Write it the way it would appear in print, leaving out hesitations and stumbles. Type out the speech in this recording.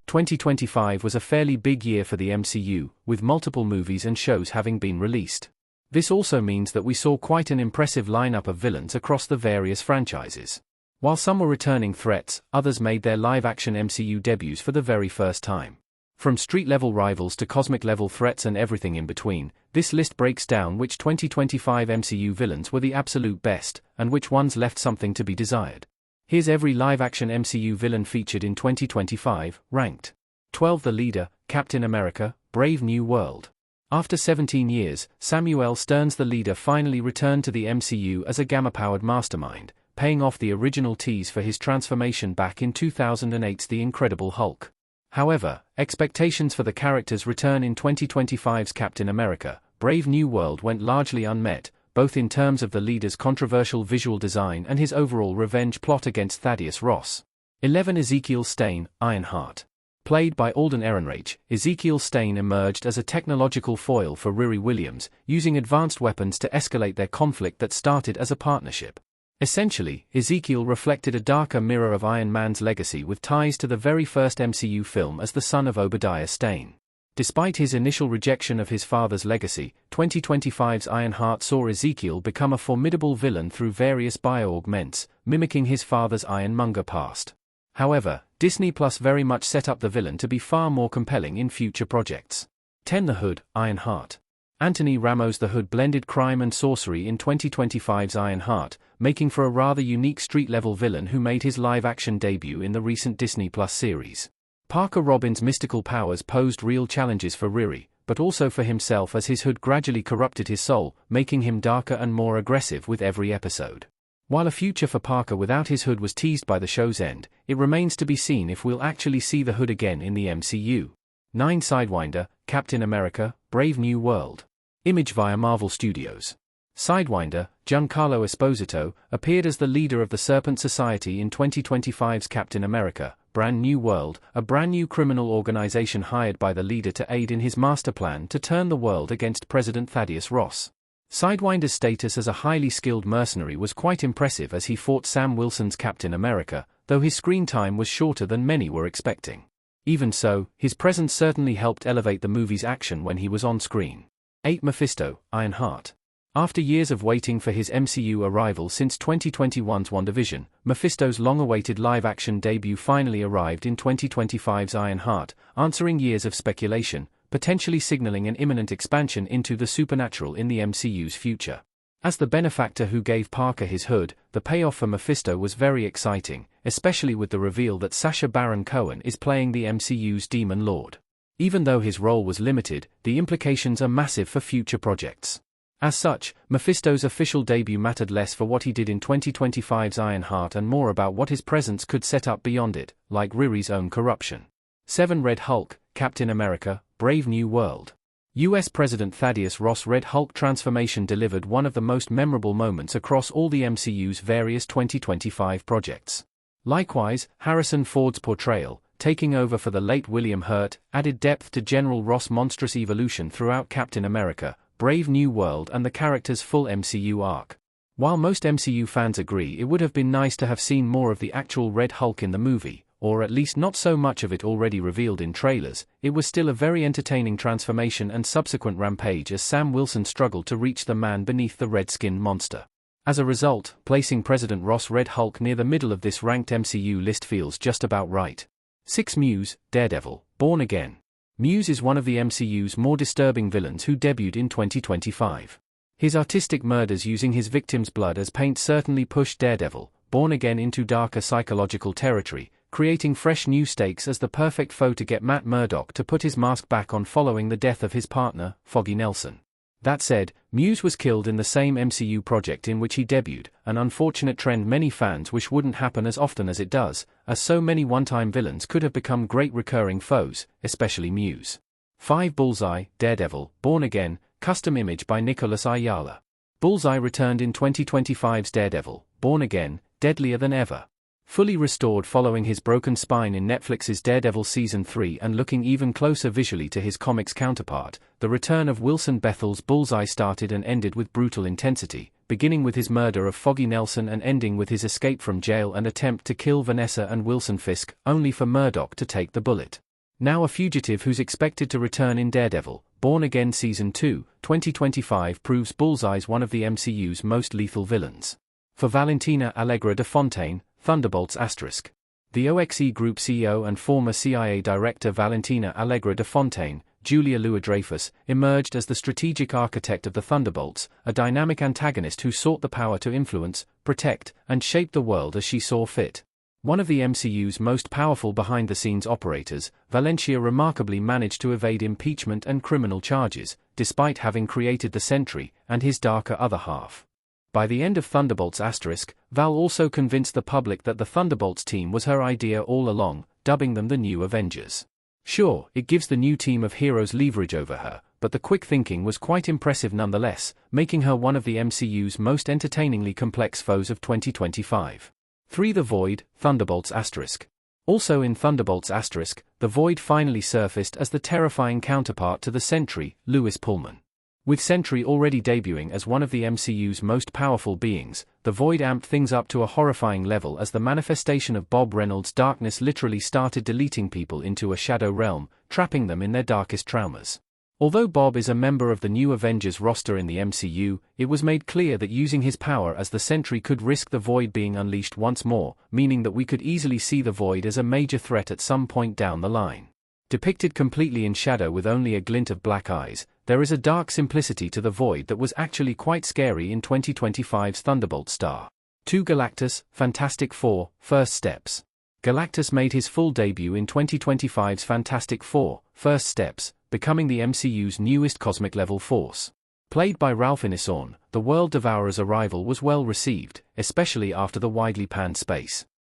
2025 was a fairly big year for the MCU, with multiple movies and shows having been released. This also means that we saw quite an impressive lineup of villains across the various franchises. While some were returning threats, others made their live-action MCU debuts for the very first time. From street-level rivals to cosmic-level threats and everything in between, this list breaks down which 2025 MCU villains were the absolute best, and which ones left something to be desired. Here's every live-action MCU villain featured in 2025, ranked. 12. The leader, Captain America, Brave New World. After 17 years, Samuel Stearns the leader finally returned to the MCU as a gamma-powered mastermind, paying off the original tease for his transformation back in 2008's The Incredible Hulk. However, expectations for the character's return in 2025's Captain America, Brave New World went largely unmet, both in terms of the leader's controversial visual design and his overall revenge plot against Thaddeus Ross. 11. Ezekiel Stane, Ironheart. Played by Alden Ehrenreich, Ezekiel Stane emerged as a technological foil for Riri Williams, using advanced weapons to escalate their conflict that started as a partnership. Essentially, Ezekiel reflected a darker mirror of Iron Man's legacy with ties to the very first MCU film as the son of Obadiah Stane. Despite his initial rejection of his father's legacy, 2025's Ironheart saw Ezekiel become a formidable villain through various bio-augments, mimicking his father's Ironmonger past. However, Disney Plus very much set up the villain to be far more compelling in future projects. 10. The Hood, Ironheart. Anthony Ramos the Hood blended crime and sorcery in 2025's Ironheart, making for a rather unique street-level villain who made his live-action debut in the recent Disney Plus series. Parker Robin's mystical powers posed real challenges for Riri, but also for himself as his hood gradually corrupted his soul, making him darker and more aggressive with every episode. While a future for Parker without his hood was teased by the show's end, it remains to be seen if we'll actually see the Hood again in the MCU. 9. Sidewinder, Captain America, Brave New World. Image via Marvel Studios. Sidewinder, Giancarlo Esposito, appeared as the leader of the Serpent Society in 2025's Captain America, Brand New World, a brand new criminal organization hired by the leader to aid in his master plan to turn the world against President Thaddeus Ross. Sidewinder's status as a highly skilled mercenary was quite impressive as he fought Sam Wilson's Captain America, though his screen time was shorter than many were expecting. Even so, his presence certainly helped elevate the movie's action when he was on screen. 8. Mephisto, Ironheart. After years of waiting for his MCU arrival since 2021's WandaVision, Mephisto's long-awaited live-action debut finally arrived in 2025's Ironheart, answering years of speculation, potentially signaling an imminent expansion into the supernatural in the MCU's future. As the benefactor who gave Parker his hood, the payoff for Mephisto was very exciting, especially with the reveal that Sacha Baron Cohen is playing the MCU's Demon Lord. Even though his role was limited, the implications are massive for future projects. As such, Mephisto's official debut mattered less for what he did in 2025's Ironheart and more about what his presence could set up beyond it, like Riri's own corruption. 7. Red Hulk, Captain America, Brave New World. US President Thaddeus Ross' Red Hulk transformation delivered one of the most memorable moments across all the MCU's various 2025 projects. Likewise, Harrison Ford's portrayal, taking over for the late William Hurt, added depth to General Ross' monstrous evolution throughout Captain America, Brave New World and the character's full MCU arc. While most MCU fans agree it would have been nice to have seen more of the actual Red Hulk in the movie, or at least not so much of it already revealed in trailers, it was still a very entertaining transformation and subsequent rampage as Sam Wilson struggled to reach the man beneath the red-skinned monster. As a result, placing President Ross' Red Hulk near the middle of this ranked MCU list feels just about right. 6. Muse, Daredevil, Born Again. Muse is one of the MCU's more disturbing villains who debuted in 2025. His artistic murders using his victims' blood as paint certainly pushed Daredevil, Born Again into darker psychological territory, creating fresh new stakes as the perfect foe to get Matt Murdock to put his mask back on following the death of his partner, Foggy Nelson. That said, Muse was killed in the same MCU project in which he debuted, an unfortunate trend many fans wish wouldn't happen as often as it does, as so many one-time villains could have become great recurring foes, especially Muse. 5. Bullseye, Daredevil, Born Again, custom image by Nicholas Ayala. Bullseye returned in 2025's Daredevil, Born Again, deadlier than ever. Fully restored following his broken spine in Netflix's Daredevil Season 3 and looking even closer visually to his comics counterpart, the return of Wilson Bethel's Bullseye started and ended with brutal intensity, beginning with his murder of Foggy Nelson and ending with his escape from jail and attempt to kill Vanessa and Wilson Fisk, only for Murdock to take the bullet. Now a fugitive who's expected to return in Daredevil, Born Again Season 2, 2025 proves Bullseye's one of the MCU's most lethal villains. For Valentina Allegra de Fontaine, Thunderbolts *. The OXE Group CEO and former CIA Director Valentina Allegra de Fontaine, Julia Louis-Dreyfus, emerged as the strategic architect of the Thunderbolts, a dynamic antagonist who sought the power to influence, protect, and shape the world as she saw fit. One of the MCU's most powerful behind-the-scenes operators, Valentina remarkably managed to evade impeachment and criminal charges, despite having created the Sentry and his darker other half. By the end of Thunderbolts *, Val also convinced the public that the Thunderbolts team was her idea all along, dubbing them the New Avengers. Sure, it gives the new team of heroes leverage over her, but the quick thinking was quite impressive nonetheless, making her one of the MCU's most entertainingly complex foes of 2025. 3. The Void, Thunderbolts *. Also in Thunderbolts *, the Void finally surfaced as the terrifying counterpart to the Sentry, Lewis Pullman. With Sentry already debuting as one of the MCU's most powerful beings, the Void amped things up to a horrifying level as the manifestation of Bob Reynolds' darkness literally started deleting people into a shadow realm, trapping them in their darkest traumas. Although Bob is a member of the New Avengers roster in the MCU, it was made clear that using his power as the Sentry could risk the Void being unleashed once more, meaning that we could easily see the Void as a major threat at some point down the line. Depicted completely in shadow with only a glint of black eyes, there is a dark simplicity to the Void that was actually quite scary in 2025's Thunderbolt star. 2. Galactus, Fantastic Four, First Steps. Galactus made his full debut in 2025's Fantastic Four, First Steps, becoming the MCU's newest cosmic-level force. Played by Ralph Ineson, the World Devourer's arrival was well received, especially after the widely panned space